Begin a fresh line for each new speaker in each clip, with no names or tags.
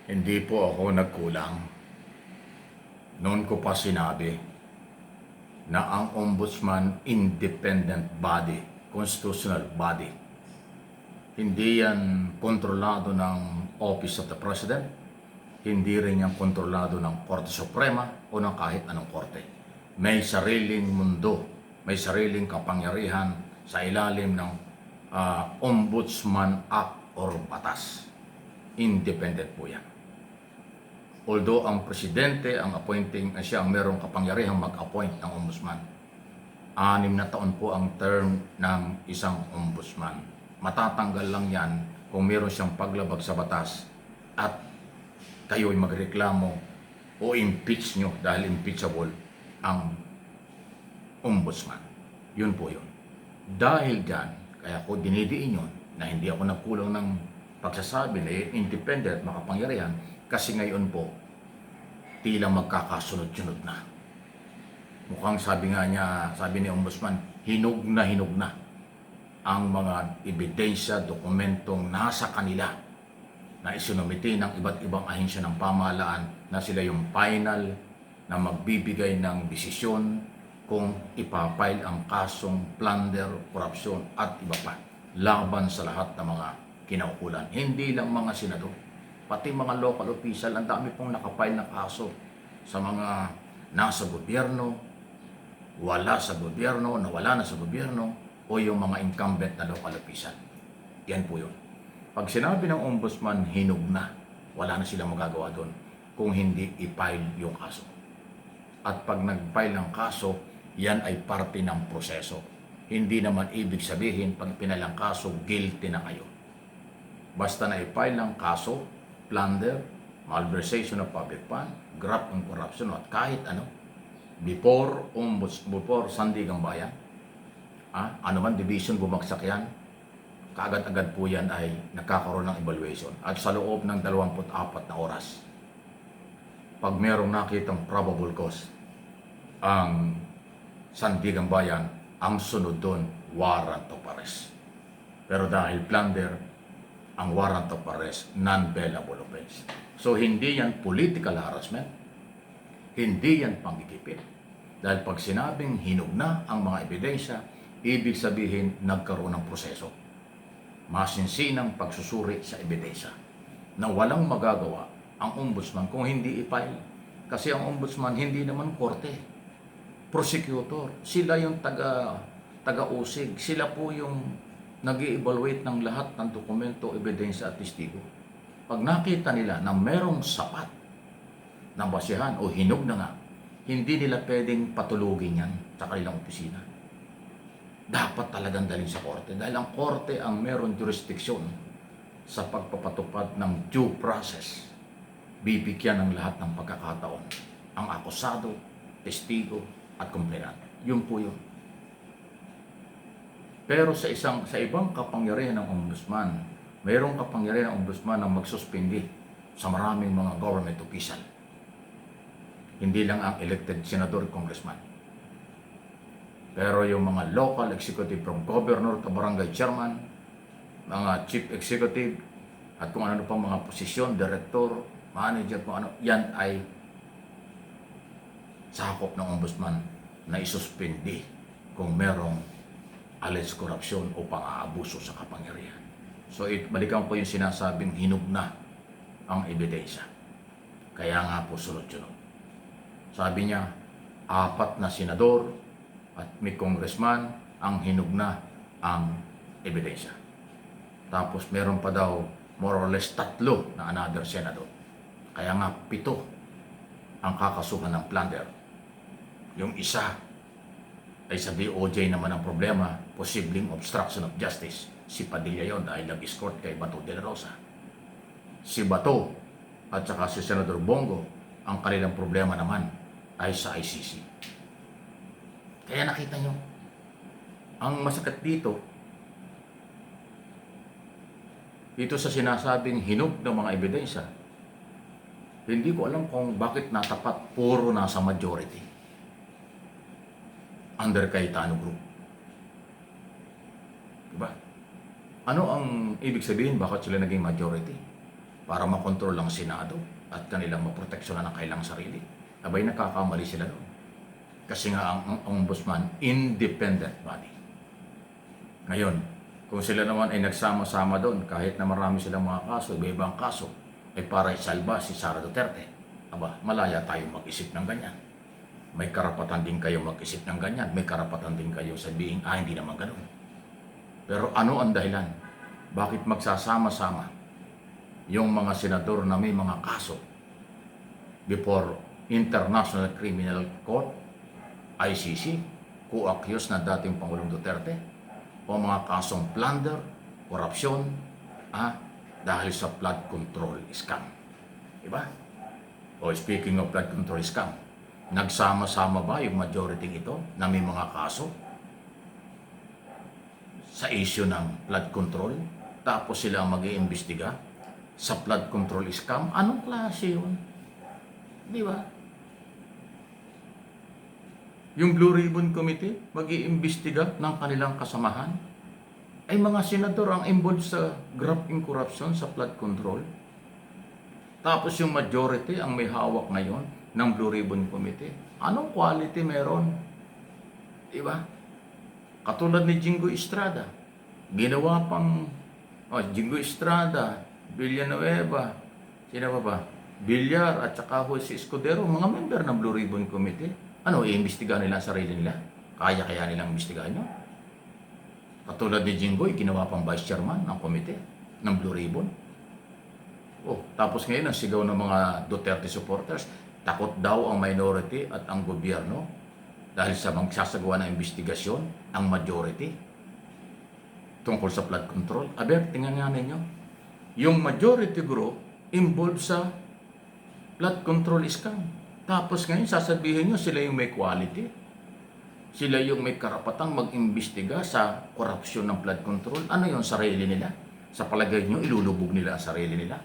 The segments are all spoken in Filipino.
Hindi po ako nagkulang. Noon ko pa sinabi na ang ombudsman independent body, constitutional body. Hindi yan kontrolado ng Office of the President, hindi rin yan kontrolado ng Korte Suprema o ng kahit anong korte. May sariling mundo, may sariling kapangyarihan sa ilalim ng Ombudsman Act or batas. Independent po yan. Although ang presidente ang appointing, siya ang merong kapangyarihang mag-appoint ng ombudsman. 6 na taon po ang term ng isang ombudsman. Matatanggal lang yan kung meron siyang paglabag sa batas at kayo'y magreklamo o impeach nyo dahil impeachable ang ombudsman. Yun po yun. Dahil dyan, kaya ko dinidiin yun na hindi ako nagkulang ng pagsasabi na independent, makapangyarihan, kasi ngayon po, tila magkakasunod-sunod na. Mukhang sabi nga niya, sabi ni Ombudsman, hinog na ang mga ebidensya, dokumentong nasa kanila na isinumiti ng iba't ibang ahensya ng pamahalaan na sila yung final na magbibigay ng desisyon kung ipapile ang kasong plunder, korupsyon at iba pa laban sa lahat ng mga kinaukulan. Hindi lang mga senador, pati mga local official, ang dami pong nakapile na kaso sa mga nasa gobyerno, wala sa gobyerno, nawala na sa gobyerno, o yung mga incumbent na local official. Yan po yun. Pag sinabi ng ombudsman, hinog na, wala na silang magagawa doon kung hindi i-file yung kaso. At pag nag-file ng kaso, yan ay parte ng proseso. Hindi naman ibig sabihin, pag pinalang kaso, guilty na kayo. Basta na i-file ng kaso, plunder, malversation of public fund, graft and corruption, at kahit ano, before Sandigang Bayan, ano man division bumagsak yan, kaagad-agad po yan ay nagkakaroon ng evaluation. At sa loob ng 24 na oras, pag merong nakitang probable cause, ang Sandigang Bayan, ang sunod doon, warrant of arrest. Pero dahil plunder, ang warrant of arrest, non-bailable offense. So hindi yan political harassment, hindi yan panggigipit. Dahil pag sinabing hinog na ang mga ebidensya, ibig sabihin nagkaroon ng proseso. Masinsinang pagsusuri sa ebidensya na walang magagawa ang ombudsman kung hindi i-file. Kasi ang ombudsman hindi naman korte, prosecutor. Sila yung taga-usig. Sila po yung nag-i-evaluate ng lahat ng dokumento, ebidensya at testigo. Pag nakita nila na merong sapat na basihan o hinog na nga, hindi nila pwedeng patulugin yan sa kanilang opisina. Dapat talagang dalhin sa korte dahil ang korte ang meron jurisdiksyon sa pagpapatupad ng due process. Bibigyan ng lahat ng pagkakataon ang akusado, testigo at complainant. Yun po yun. Pero sa ibang kapangyarihan ng ombudsman, mayroong kapangyarihan ng ombudsman na magsuspindi sa maraming mga government official. Hindi lang ang elected senador, congressman. Pero yung mga local executive from governor to barangay chairman, mga chief executive, at kung ano pang mga posisyon, director, manager, kung ano, yan ay sakop ng ombudsman na isuspindi kung merong alleged korupsyon o pang-aabuso sa kapangyarihan. So, balikan po yung sinasabing hinog na ang ebidensya. Kaya nga po sunod-sunod. Sabi niya, 4 na senador at may congressman ang hinog na ang ebidensya. Tapos meron pa daw more or less 3 na another senador. Kaya nga 7 ang kakasuhan ng plunder. Yung isa ay sa DOJ naman ang problema, posibleng obstruction of justice. Si Padilla yon dahil nag-escort kay Bato de la Rosa. Si Bato at saka si Senador Bongo, ang kanilang problema naman ay sa ICC. Kaya nakita nyo, ang masakit dito sa sinasabing hinog ng mga ebidensya, hindi ko alam kung bakit natapat puro nasa majority under Cayetano Group. Diba? Ano ang ibig sabihin? Bakit sila naging majority? para makontrol ang Senado at kanilang maproteksyonan ang kailang sarili. Abay, nakakamali sila doon. Kasi nga ang ombudsman, independent body. Ngayon, kung sila naman ay nagsama-sama doon, kahit na marami silang mga kaso, iba-ibang kaso, ay para isalba si Sara Duterte. Aba, malaya tayong mag-isip ng ganyan. May karapatan din kayo mag-isip ng ganyan. May karapatan din kayo sabihin, hindi naman ganun. Pero ano ang dahilan? Bakit magsasama-sama yung mga senador na may mga kaso before International Criminal Court, ICC, co-accused na dating Pangulong Duterte, o mga kasong plunder, korupsyon, dahil sa flood control scam. Diba? O speaking of flood control scam, nagsama-sama ba yung majority ito na may mga kaso sa issue ng flood control? Tapos sila ang mag-iimbestiga sa flood control scam? Anong klase yun? Di ba? Yung Blue Ribbon Committee mag-iimbestiga ng kanilang kasamahan ay mga senador ang involved sa graft in corruption sa flood control. Tapos yung majority ang may hawak ngayon ng Blue Ribbon Committee. Anong quality meron? Di ba? Katulad ni Jingo Estrada. Ginawa pang Jingo Estrada, Villanueva, sino ba? Villar at saka si Escudero, mga member ng Blue Ribbon Committee. Ano, iimbestigahan nila ang sarili nila? Kaya nilang imbestigahan nyo? Katulad ni Jinggoy, ginawa pang vice chairman ng komite ng Blue Ribbon. Tapos ngayon, ang sigaw ng mga Duterte supporters, takot daw ang minority at ang gobyerno dahil sa magsasagawa ng investigasyon ang majority tungkol sa flood control. Aber, tingnan nga ninyo, yung majority group involved sa flood control scam. Tapos ngayon, sasabihin nyo sila yung may quality. Sila yung may karapatang mag-imbestiga sa korupsyon ng flood control. Ano yung sarili nila? Sa palagay nyo, ilulubog nila ang sarili nila.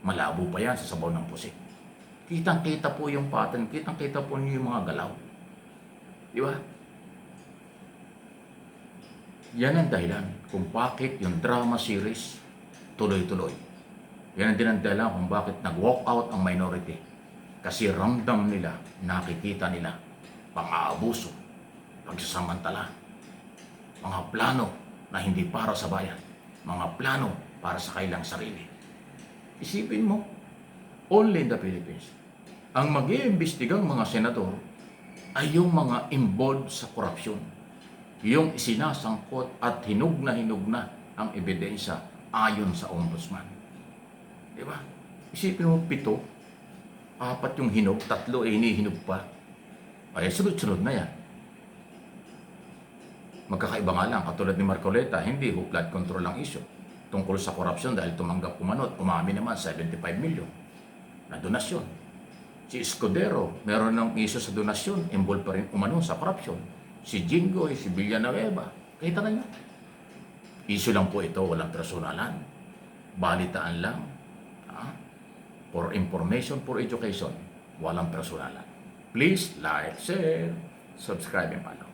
Malabo pa yan sa sabaw ng pusit. Kitang-kita po yung pattern. Kitang-kita po nyo yung mga galaw. Di ba? Yan ang dahilan kung bakit yung drama series tuloy-tuloy. Yan ang din ang dahilan kung bakit nag-walk out ang minority. Kasi ramdam nila, nakikita nila, pang-aabuso, pagsasamantala, mga plano na hindi para sa bayan, mga plano para sa kailang sarili. Isipin mo, only in the Philippines, ang mag-iimbestigang mga senador ay yung mga involved sa korupsyon, yung isinasangkot at hinug na ang ebidensya ayon sa ombudsman. Diba? Isipin mo, 7, 4 yung hinog, 3 ay hinihinog pa. Ay, sunod-sunod na yan. Magkakaiba nga lang, katulad ni Marcoleta, hindi flood control ang issue. Tungkol sa korupsyon dahil tumanggap umanot, umami naman 75 million na donasyon. Si Escudero, meron ng issue sa donasyon, involved pa rin umano sa korupsyon. Si Jinggoy, si Villanueva, kita na nyo. Issue lang po ito, walang personalan. Balitaan lang. For information, for education, walang personalan. Please like, share, subscribe and follow.